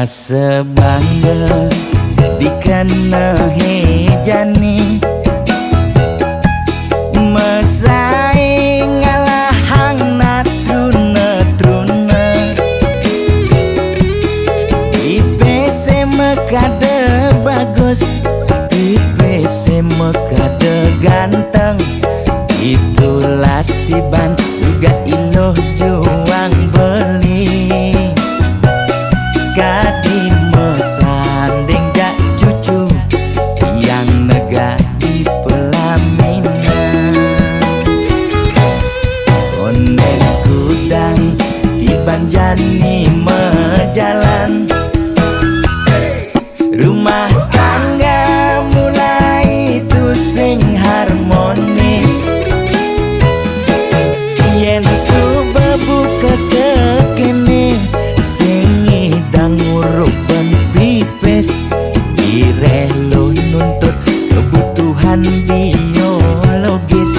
sebangga dikana hejani mesaing ngalahang natruna IPC mekade bagus IPC mekade ganteng itulah tiban tugas iloh juang beli kadi mesanding jak cucu yang nega di pelaminan konden kudang di banjani mejalan rumah tangga mulai tusing harmonis yen suba buka kekene sing idang nguruk ban pipis direlo nuntut kebutuhan biologis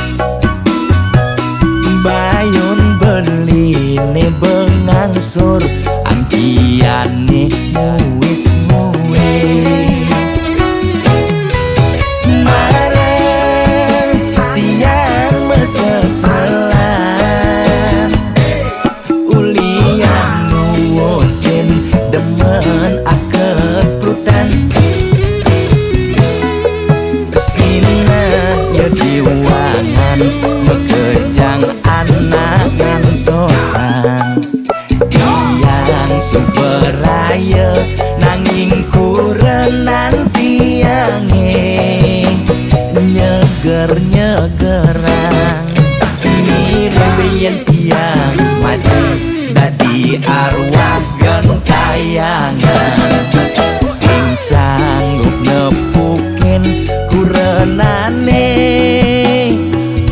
bayon beli ne bengangsur angkiane muis marah tiang mesesalan ulian nuwutin demen akeprutan sina ya diwangan mekejang anak ngantosan tiang superaya nanging kurenan tiange nyeger-nyegerang mirip tiang mati dadi arwah gentayangan sing sanggup nepukin kurenane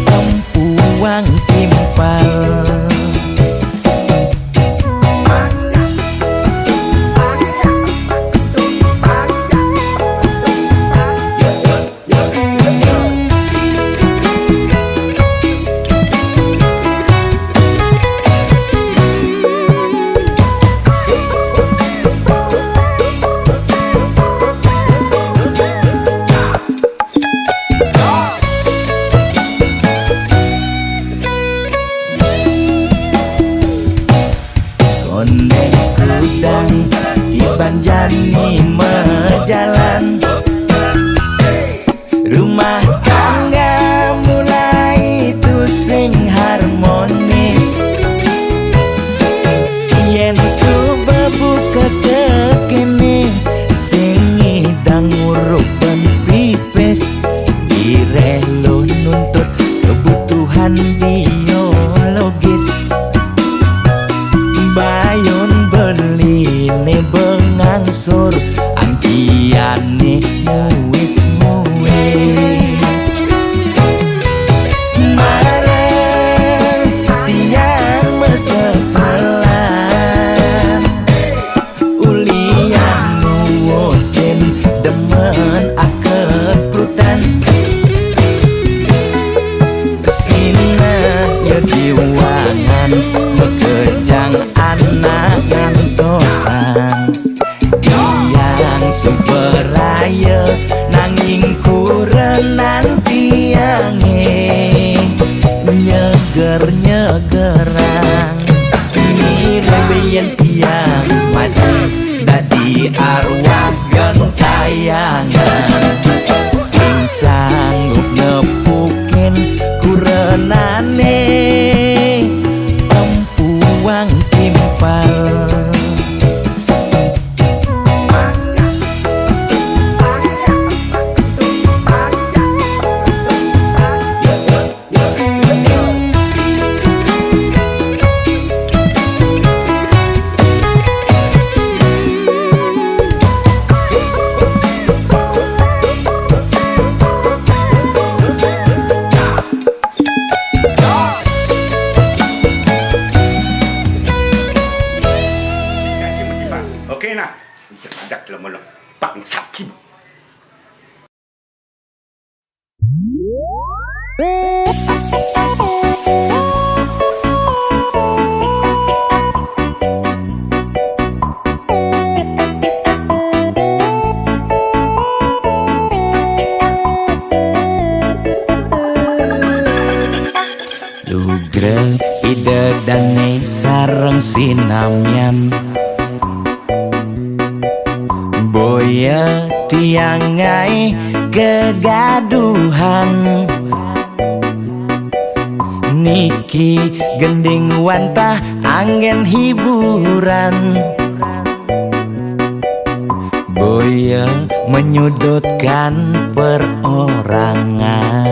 tempuang timpal konden kudang di banjani mejalan rumah tangga mulai tusing harmonis yen suba buka kekene sing idang nguruk ban pipis direlo nuntut kebutuhan biologis bayon beli ne bengangsur angkiane muis marah tiang mesesalan ulian nuwutin demen akeprutan sina ya diwangan mekejang anak ngantosan tiang superaya nanging kurenan tiange nyeger-nyegerang mirip tiang mati dadi arwah gentayangan sing sanggup nepukin kurenane tempuang timpal edane sareng sinamyan boya tiangai kegaduhan niki gending wantah angin hiburan boya menyudutkan perorangan.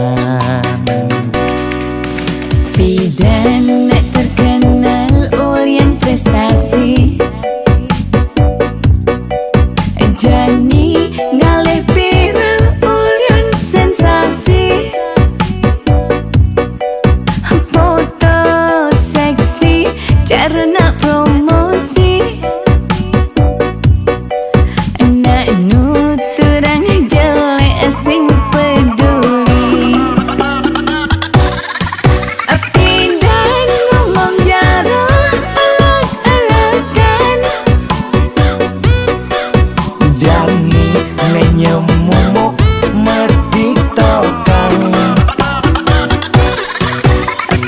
Bidan terkenal ulyan prestasi Jani ngalih viral ulyan sensasi foto seksi carana promosi anak nuturang jelek sing peduli Bidan ngomong jarah alak-alakan Jani menyemumuk metiktokan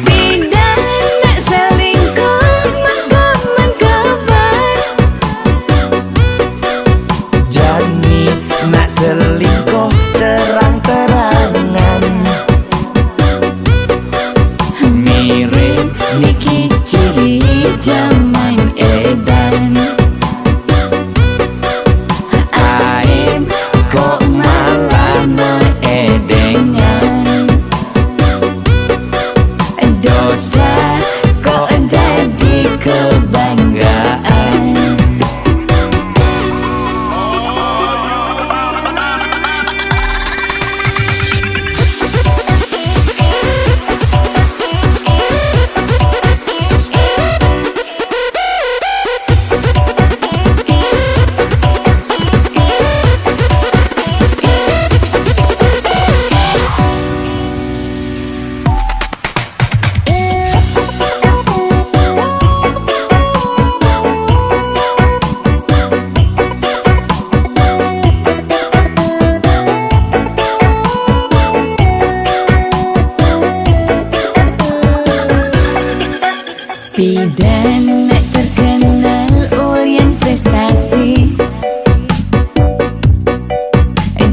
Bidan nak selingkuh mangkaman kabar Jani nak selingkuh terang-terangan mirip niki ciri zaman edan aib kok malah meedengan dosa kok jadi kebanggaan Bidan terkenal ulyan prestasi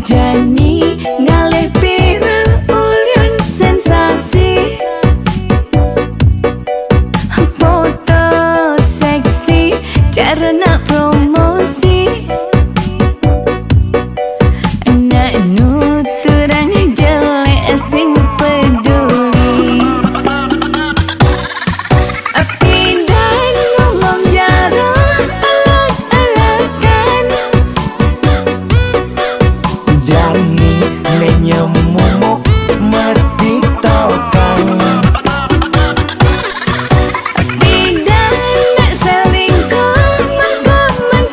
Jani ngalih viral ulyan sensasi foto seksi carana promosi anak nuturang jelek sing peduli Bidan ngomong jarah alak-alakan Jani menyemumuk metiktokan Bidan nak selingkuh mangkaman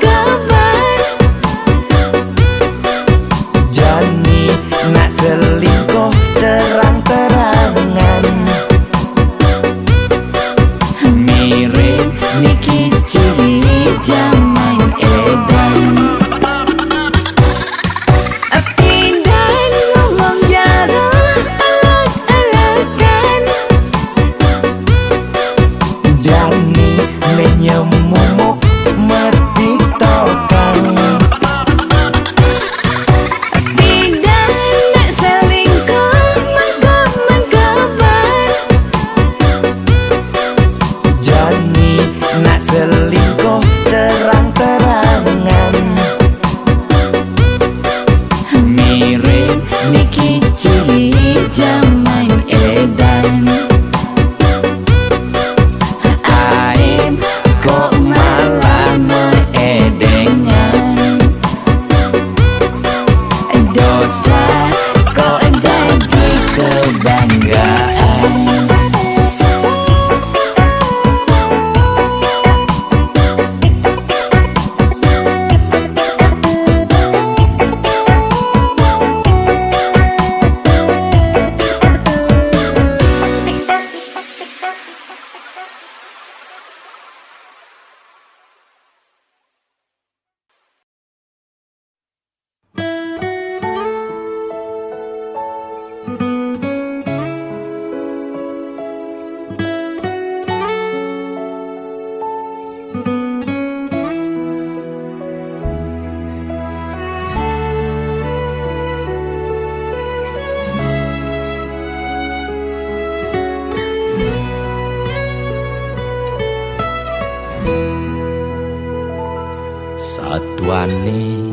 Satuane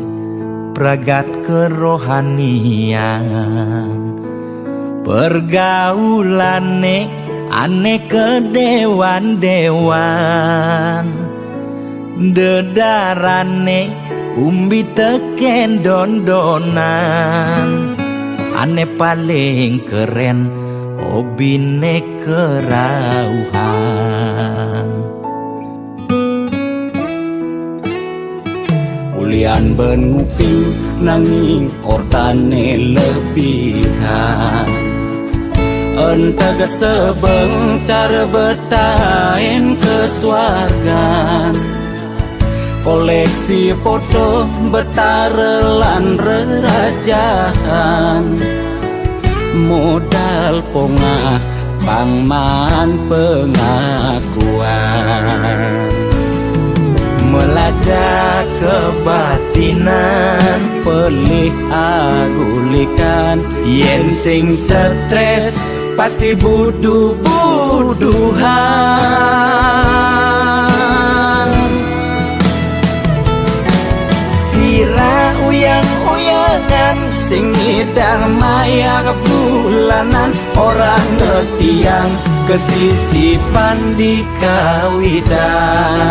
pragat kerohanian, pergaulane aneh kedewan-dewan, dedarane umbi teken dondonan, aneh paling keren hobine kerauhan. Ulian ben nguping nanging ortane lebihan, entega sebeng cara bertain kesuargan, koleksi foto betarelan rerajahan, modal pongah pangman pengakuan, melajak kebatinan, pelih agulikan, yen sing stres pasti buduh-buduhan. Sira uyang-uyangan, sing ngidang maya bulanan, orang ngetiang kesisipan di kawitan.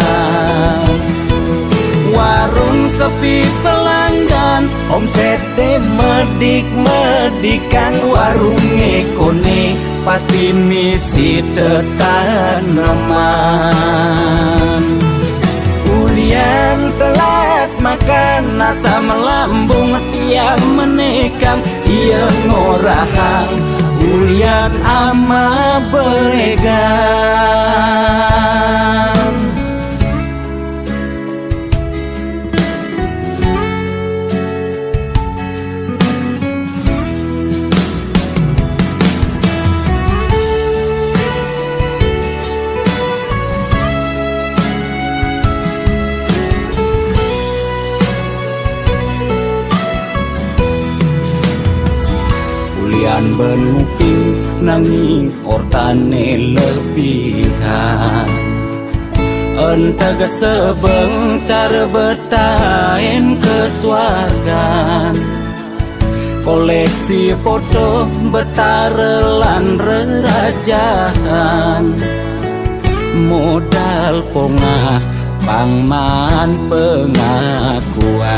warung sepi pelanggan, Omsete medik-medikan, warunge kone pasti misi tetaneman. ulian telat makan, Nasa melambung tiang menekang, ia ngorahang ulian ama beregan. Ulian ben nguping nanging ortane lebihan, entega sebeng cara bertain kesuargan, koleksi foto betarelan rerajahan, modal pongah pangman pengakuan,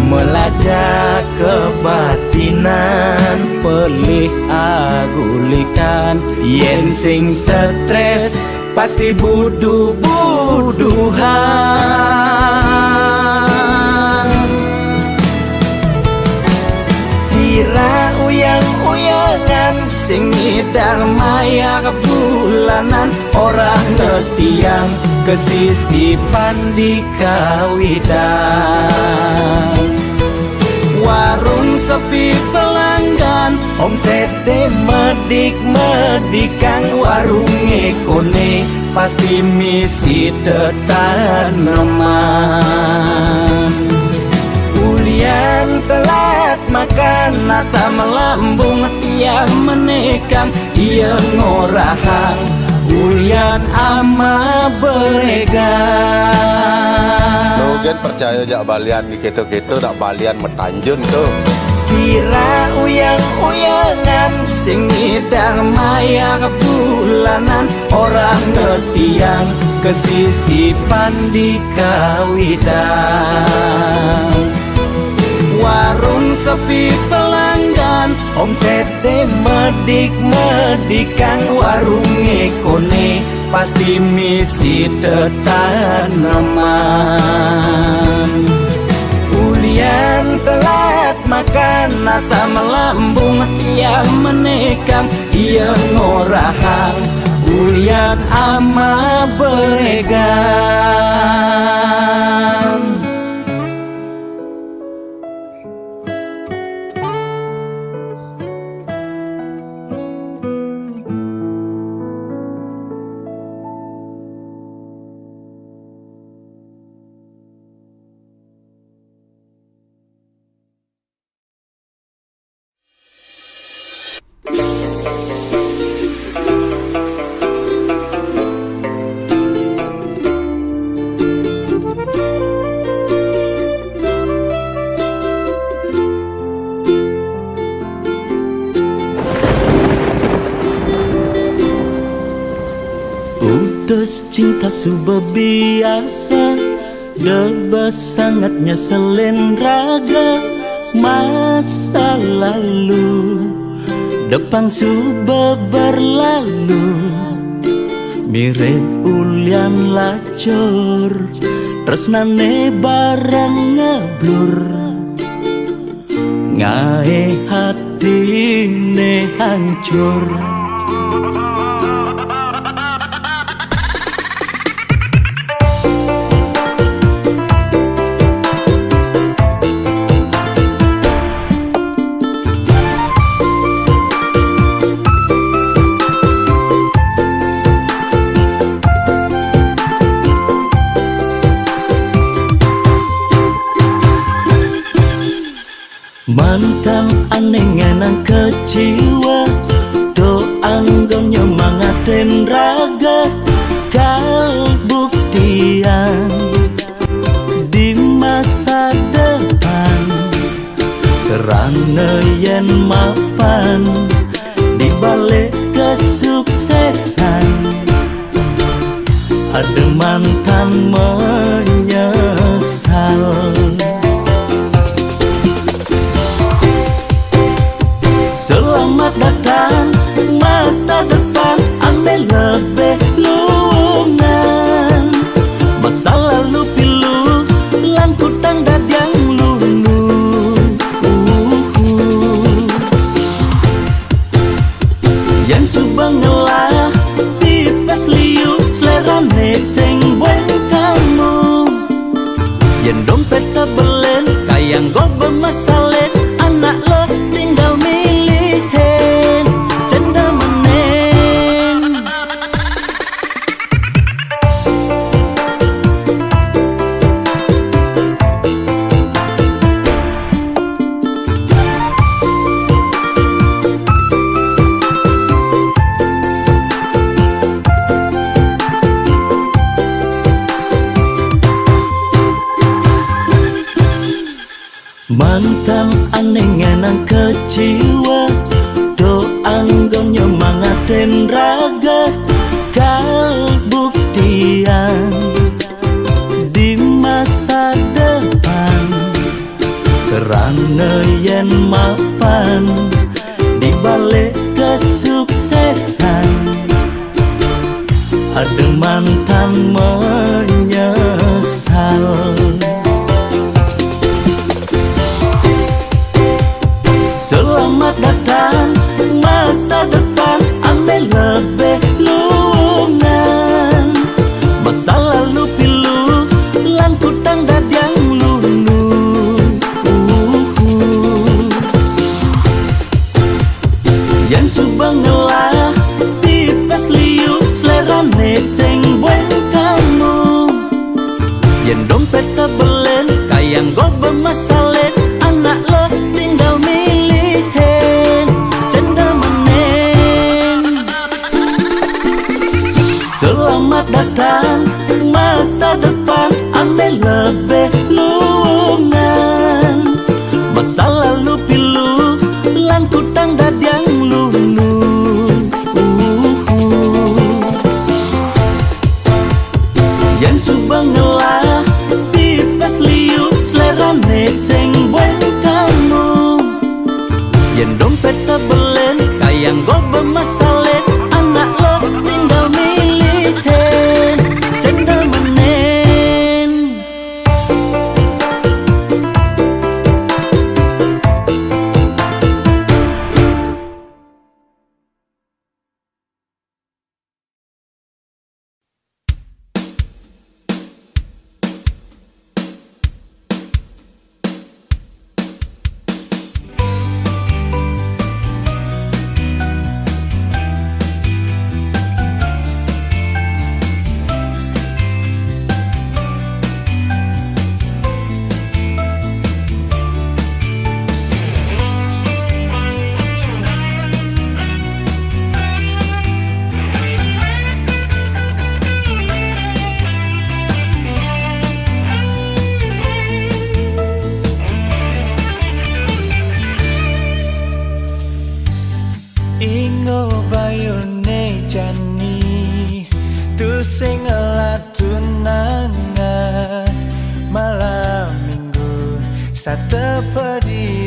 melajak kebatinan, pelih agulikan, yen sing stres pasti buduh-buduhan. Sira uyang-uyangan, sing ngidang maya bulanan, orang ngetiang kesisipan di kawitan. warung sepi pelanggan, Omsete medik-medikan, warunge kone pasti misi tetaneman. ulian telat makan, Nasa melambung tiang menekang, ia ngorahang ulian ama beregan. Logan percaya jak balian di gitu-gitu nak balian metanjun tuh. Sira uyang-uyangan, sing ngidang maya bulanan, orang ngetiang kesisipan di kawitan. warung sepi pelanggan, Omsete medik-medikan, warunge kone pasti misi tetaneman. ulian telat makan, Nasa melambung tiang menekang, ia ngorahang ulian ama beregan. tulus cinta sudah biasa, debas sangatnya selen raga. Masa lalu depan sudah berlalu, mirip ulian lacur, tresnane barang ngeblur. Ngae hatine hancur. Mantan aneh ngenang kecewa, do anggon nyemangatin raga. Kal buktian di masa depan, kerana yen mapan di balik kesuksesan. Ada mantan menyesal. Selamat datang masa depan, ane lebih lungan. Masa lalu pilu, lan kutang dadang lulu. Yang subang ngelah, pipes liu, selerane sing bueng kamu. Yang dompet tebelen, kayang go bermasalet, anak lo tinggal milihin, cenda menen. Mantan aneh ngenang kecewa, do anggon nyemangatin raga. Kal buktian di masa depan, kerana yen mapan di balik kesuksesan. Ada mantan menyesal. Selamat datang masa depan, ane lebih lungan. Masa lalu pilu, lan kutang dadang lulu. Yang subang ngelah, pipes liu, selerane sing bueng kamu. Yang dompet tebelen, kayang go bermasalet, anak lo tinggal milihin, cenda menen. Selamat datang masa depan, ane lebih lungan. Masa lalu pilu, lan kutang dadang lulu. Yang subang ngelah, pipes liu, selerane sing bueng kamu. Yang dompet tebelen, kayang go bermasalet, anak lo tinggal milihin, cenda menen.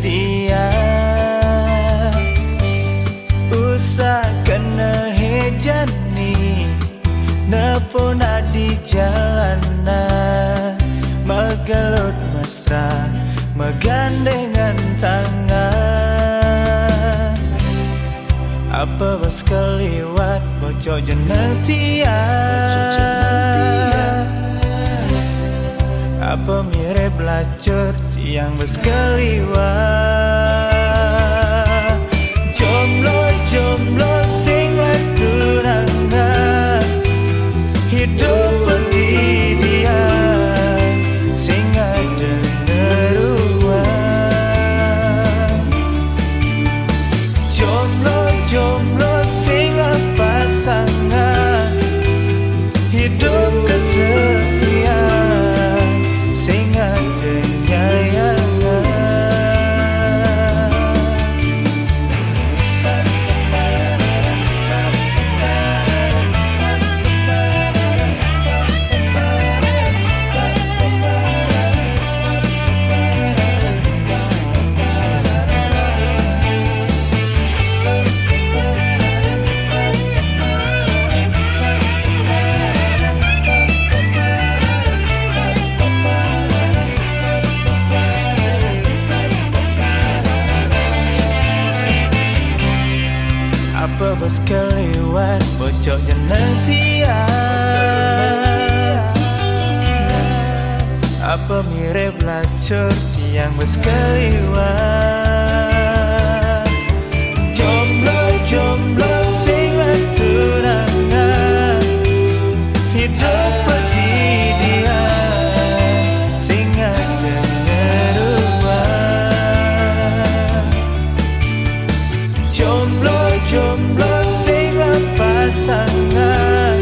dia usah kena hejani nepona di jalanan megelut mesra megandengan tangan apa bas keliwat bocok jenetia apa mirip lacur tiang bas keliwat jomblo sing tunangan hidup pendidikan sing ada neruan jomblo sing pasangan hidup kesepian sing ada nyayangan. Apa bos kelewat bocok jenetia apa mirip lacur tiang bos kelewat jomblo sing tunangan hidup pendidikan sing ada neruan jomblo sing pasangan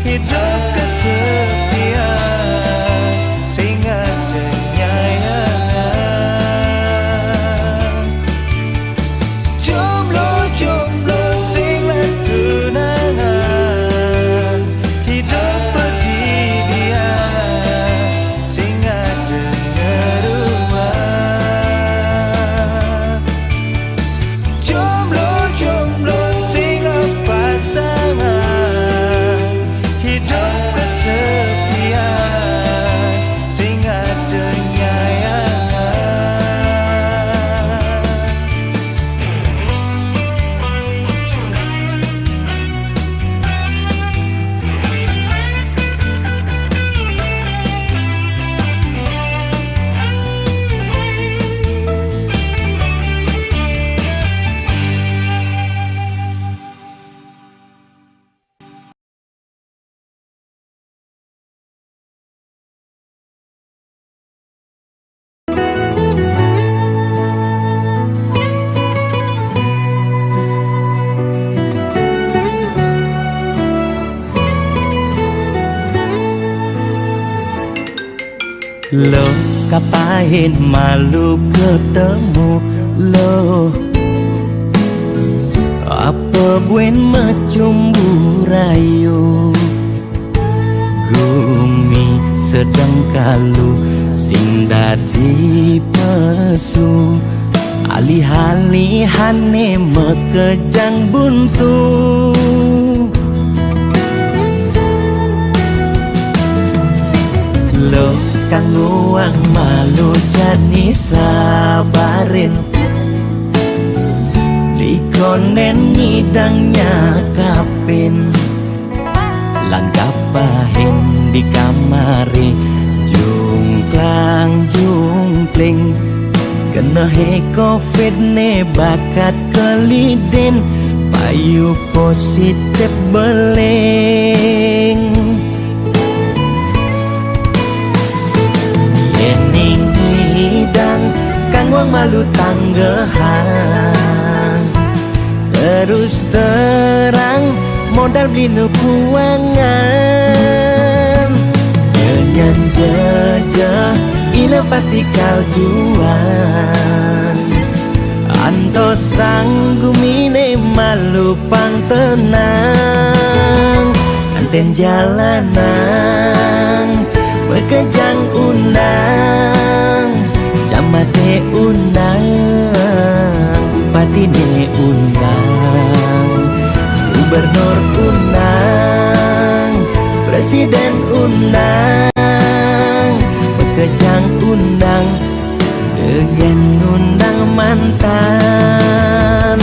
hidup kesepian sing ada nyayangan jomblo sing tunangan hidup pendidikan sing ada neruan jomblo sing pasangan hidup kesepian sing ada nyayangan. Lo kapain malu ketemu lo apa buen macumbu rayu gumi sedang kalu sing dadi pesu alih-alihane mekejang buntu lo kang nguang malu jani sabarin likonen ngidangnya kapin lan kapahin di kamari jungkling kena he covid ne bakat keliden payu positif beleng yening hidang kang wang malu tanggehan terus terang modal beli nukuangan nyanyan jejah ila pasti kaljuan anto sanggumine malu pang tenang anten jalanan bekejang unang Bupatine undang, gubernur undang, presiden undang, bekejang undang, Degen undang mantan.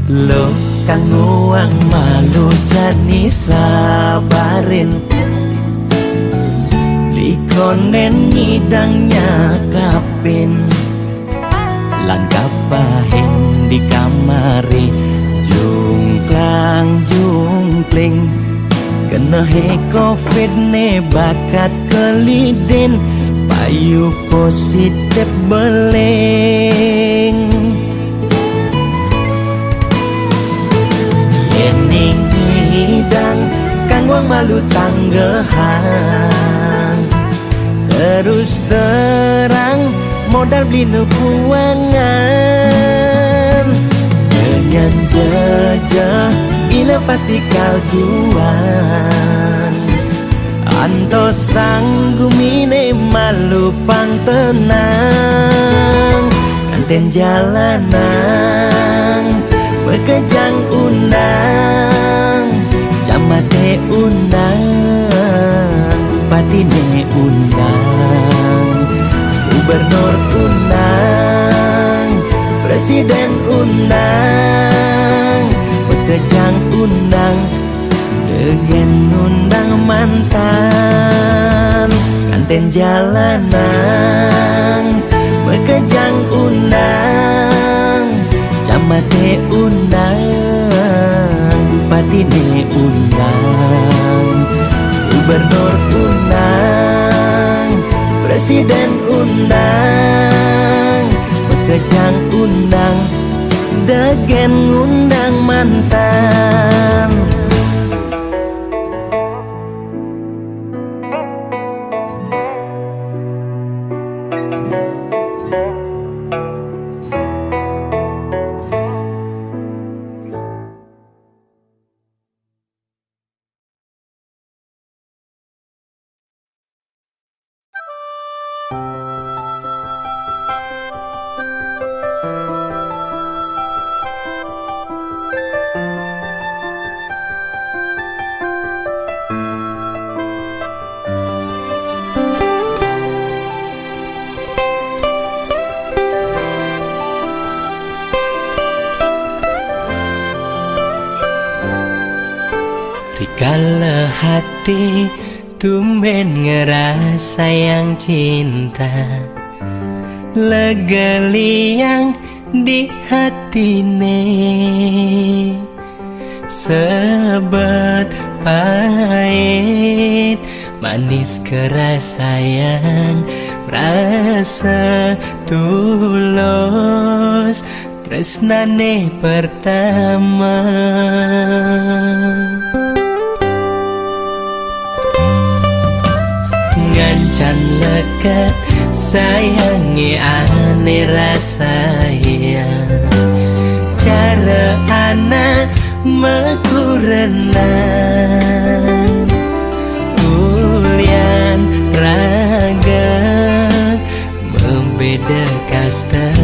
Lo kang nguang malu jani sabarin, likonen ngidangnya kapin, lan kapahin di kamari, jungklang jungkling, kena he covid ne bakat kelidin, payu positif beling. Yening hidang kang wang malu tanggehan, terus terang modal beli kuangan, dengan jejah ila pasti kaljuan, anto sanggumine malu pang tenang, anten jalanan bekejang undang, camate undang, bupatine undang, gubernur undang, presiden undang, bekejang undang, Degen undang mantan, kanten jalanan, bekejang undang, camate undang, bupatine undang, gubernur undang, presiden undang, bekejang undang, Degen undang mantan. Rikala hati tumben ngerasa yang cinta, legeliang di hatine, sebet pahit manis keras sayang, rasa tulus tresnane pertama. Ngancan lekat sayangi ane rasanya, cara anak mekurenan, ulian raga membeda kasta,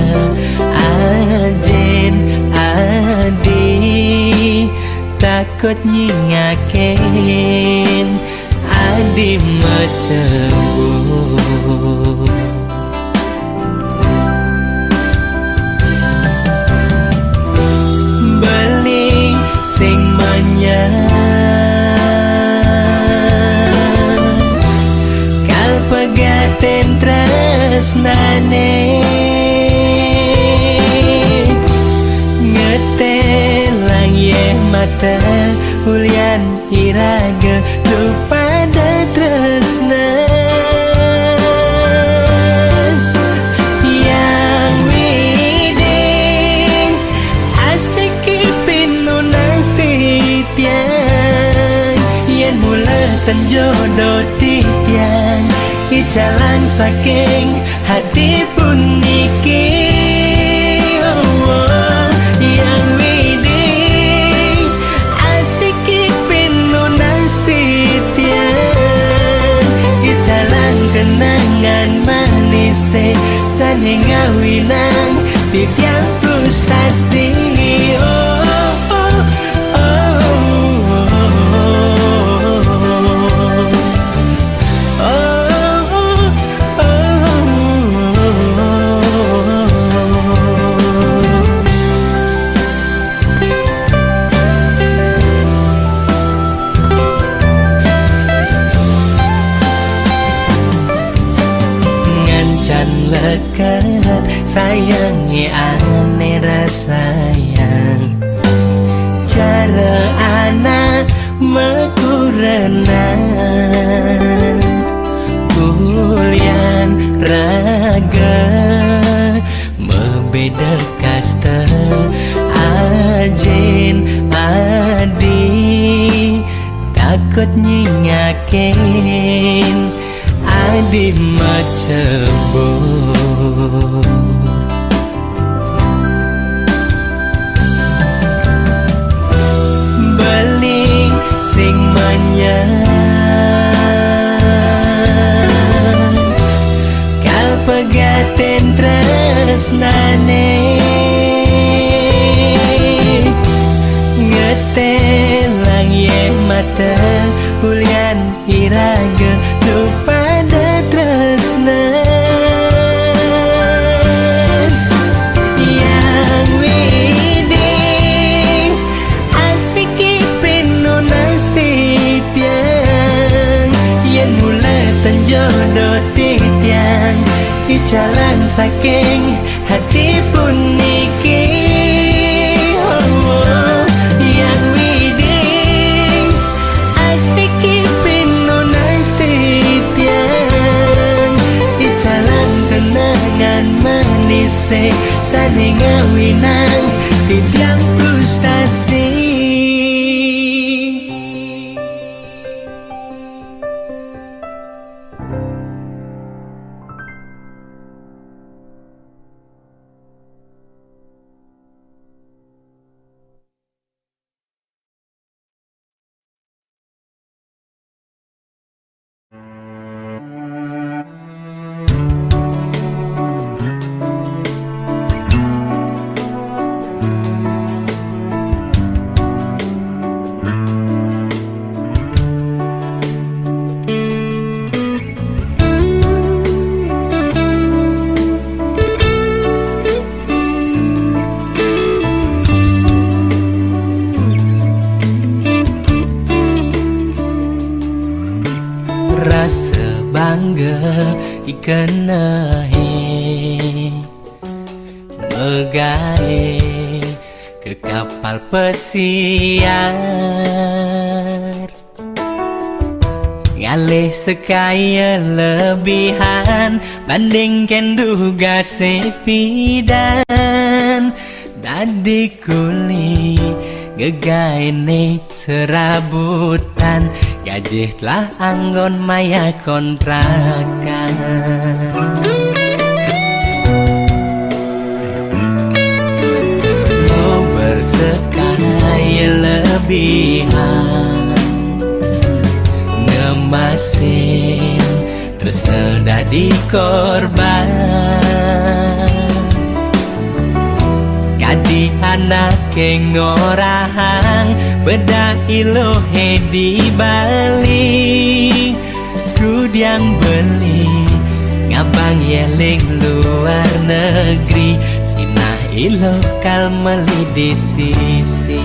ajen adi takut nyingakin, adi macembur. Beli sing manyan, kal pegaten tresnane, ngetelang ye mata ulian iraga lupada tresna, yang widing asik ipin nunas titian. Icalang saking hati pun niki yang widing asik pinunas titian Icalang kenangan manis sane ngawinang titiang frustasi lekat sayangi ane rasayang cara anak mekurenan bulian raga membeda kasta ajin adi takut nyingakin adi macebut beling sing manyang kal pegaten tresnane ngetelang ye mata ulian iraga lupa jodoh titian Icalang saking hati pun niki yang widing asik pinunas titian Icalang kenangan manis sane ngawinang titiang frustasi ikenahi megae ke kapal pesiar ngalih sekaya lebihan bandingkan duga sepidan dadi kuli gegaene serabutan gajih telah anggon maya kontrakan mau bersekaya lebihan ngemasin terus dadi korban kadi anak ngorahang beda ilohe di Bali kudiang beli ngabang yeling luar negeri sinah ilo kal meli di sisi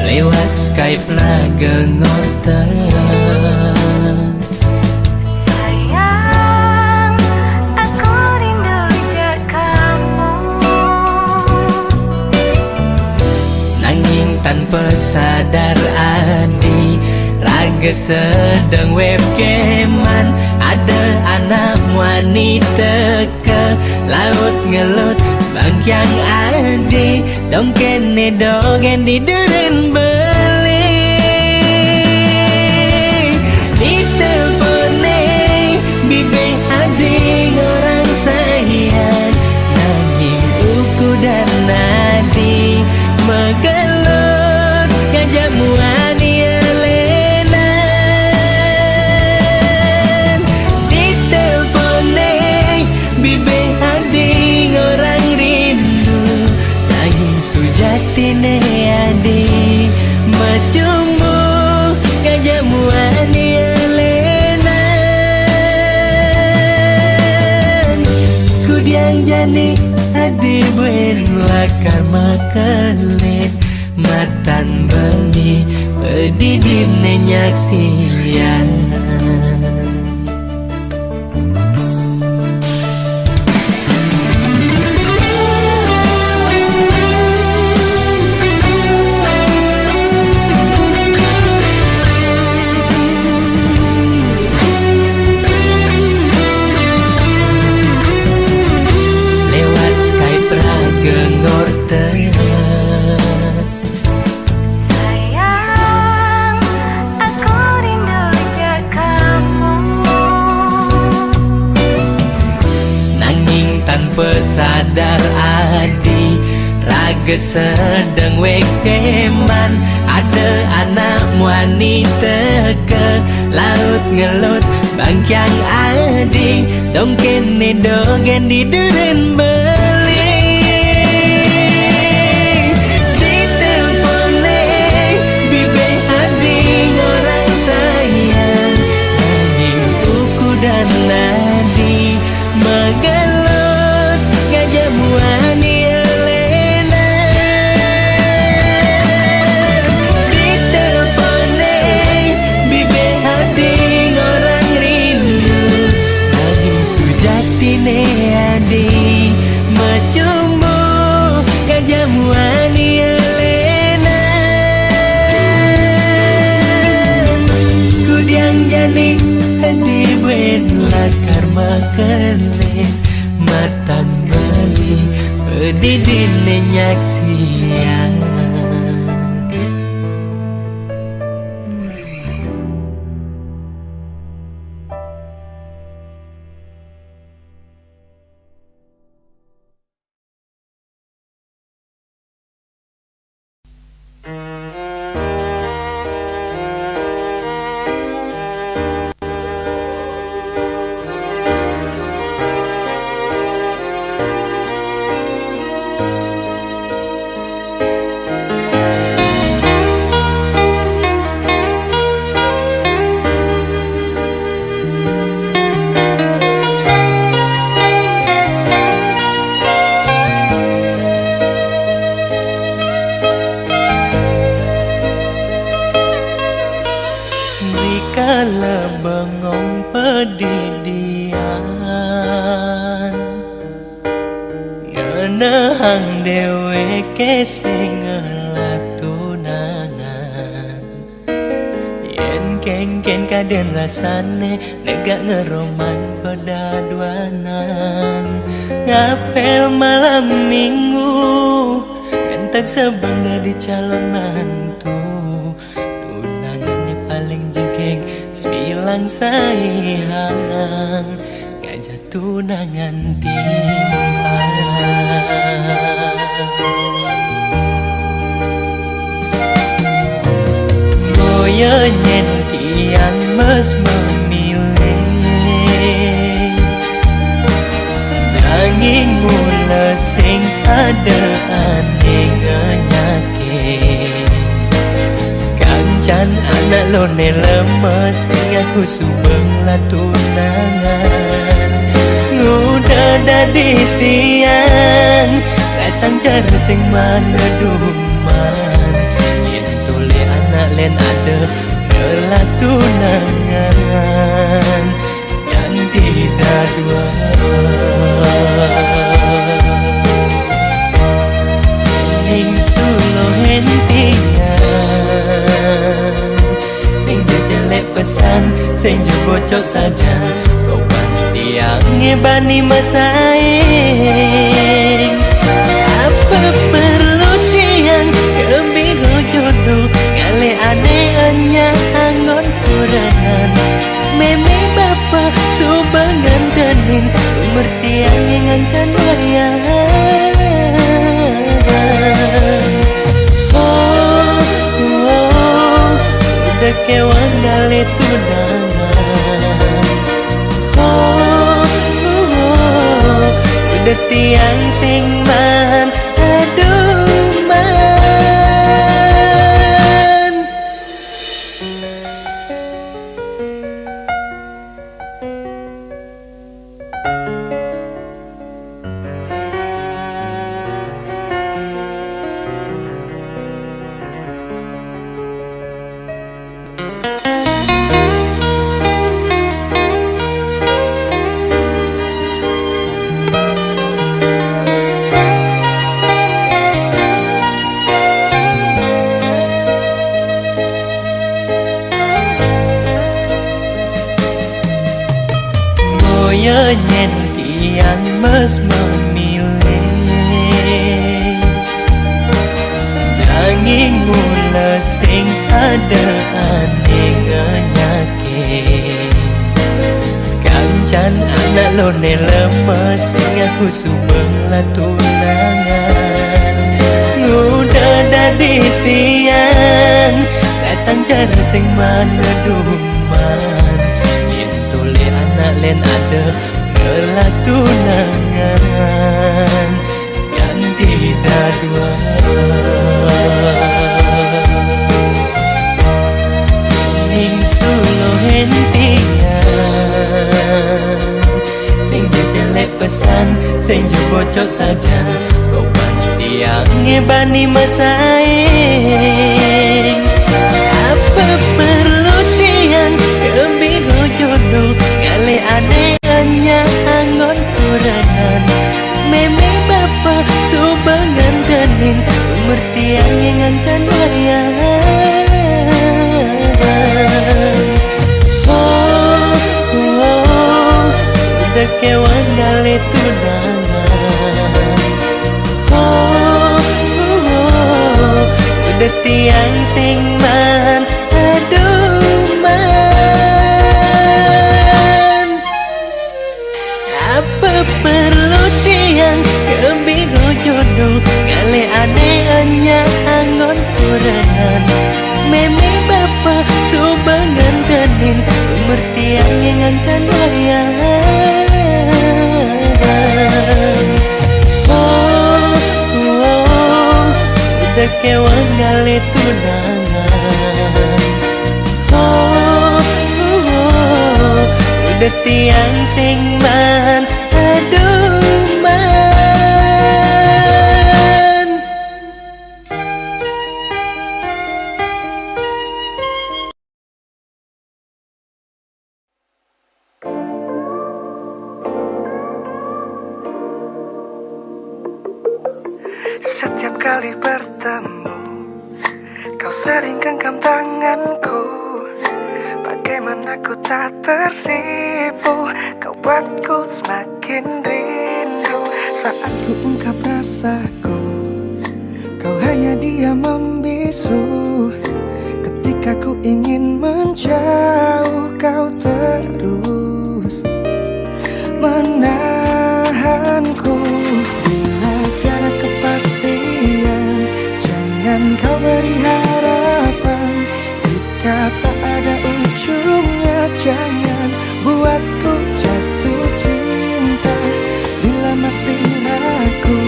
lewat Skype lah gengorten tanpa sadar adi raga sedang webcaman ada anak wanita ke laut ngelut bangkyang adi dong kene dogen di deren beli jani adi buen lakar makelit matan beli pedidin nyaksian. Sayang, aku rindu je kamu. Nanging tanpa sadar adi raga sedang wekeman. Ada anak wanita ke laut ngelut bangkyang adi dong kene dogen di deren beli. Ditelepone bibe adi orang sayang nanging uku dan nadi magelut gajah muani elena. Ditelepone bibe adi orang rindu nanging sujati ne adi macumbu gajah muani elena. Kudiang jani adi buen lakar makelit matan bali pedidin nyaksian. Dikala bengong pedidian ngenehang dewe kesing latunangan. Yen kengken kaden rasane negak ngeroman pedaduanan. Ngapel malam minggu entak sebangga di calon mantu. Tunangannya paling jegeng sembilang sayang gajah tunangan timpang. Boyo nyen kian mes memilih nanging mula sing ada aneh nyakit. Sekancan anak lo ne lemes sing aku subeng lah tunangan. Ngudah dadi tiang rasang cara sing mana duman. Yen tuli anak len ada ngelah tunangan yang tidak dua. Ning sulo hentian sing jelek pesan sing bocok saja kawan tiangnya bani masaing. Apa perlu tiang kebiro jodoh kali aneh hanya anggon kurangan. Meme bapa subangan tening umur tiang yang ngancan wayang. Udah kewan gali tunangan. Udah tiang sing man aduh man. Saya nyen tiang mes memilih nanging mula sing ada aneh nyakit sekancan anak lone lemes sing aku subeng lah tunangan ngudah dadi tiang rasan cara sing mana duman intule anak len ada ngelah tunangan ganti dadua ning sulo hentian sing jelek pesan sing bocok saja beban tiang ngebani masaing apa perlu tiang kembiro jodoh kali aneh hanya angon kuranan meme bapa subangan tening umur tiang yang ngancan wayang udah kewan kali tunangan udah tiang sing man aduh man apa perlu tiang kembiro jodoh kali aneh hanya angon kuranan meme bapa subangan tenin umur tiang yang ngancan wayang udah kewan kali tunangan udah tiang sing man aduh man Setiap kali bertemu, kau sering genggam tanganku. Bagaimana ku tak tersipu, kau buatku semakin rindu. Saat ku ungkap rasaku, kau hanya diam membisu. Ketika ku ingin menjauh, kau terus menahanku. Bila tiada kepastian, jangan kau beri harapan. Jika tak ada ujungnya, jangan buatku jatuh cinta. Bila masih ragu,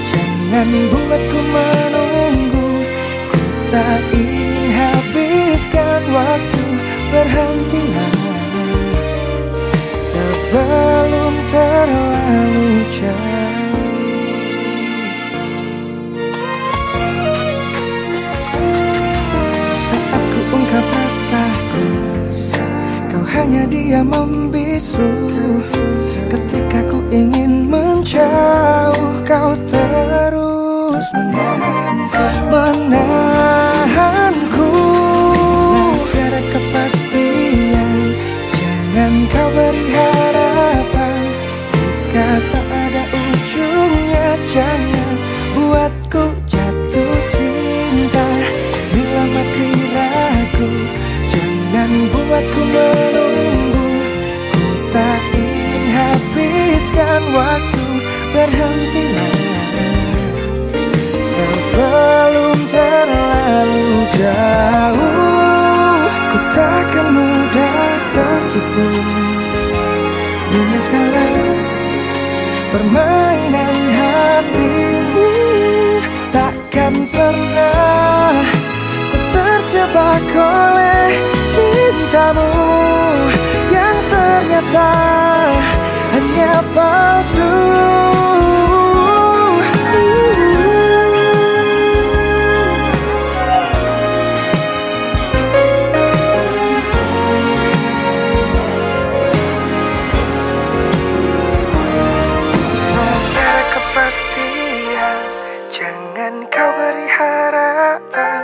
jangan buatku menunggu. Ku tak ingin habiskan waktu, berhentilah sebelum terlalu jauh. Saat ku ungkap rasaku, kau hanya diam membisu. Ketika ku ingin menjauh, kau terus menahanku. Tiada kepastian, jangan kau beri harapan. Jika tak ada ujungnya, jangan buatku jatuh cinta. Bila masih ragu, jangan buatku menunggu. Ku tak ingin habiskan waktu, berhentilah sebelum terlalu jauh. Ku takkan mudah tertipu dengan segala permainan hatimu. Takkan pernah ku terjebak oleh cintamu yang ternyata hanya palsu. Jangan kau beri harapan.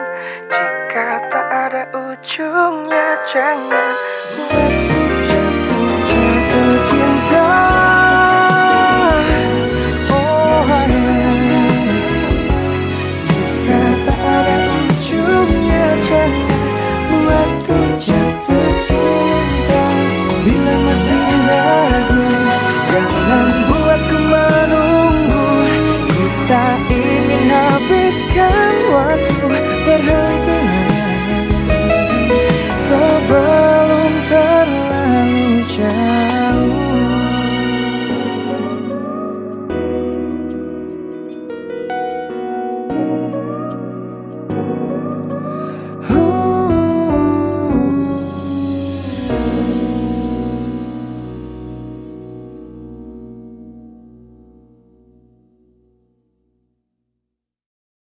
Jika tak ada ujungnya, jangan Indonesia.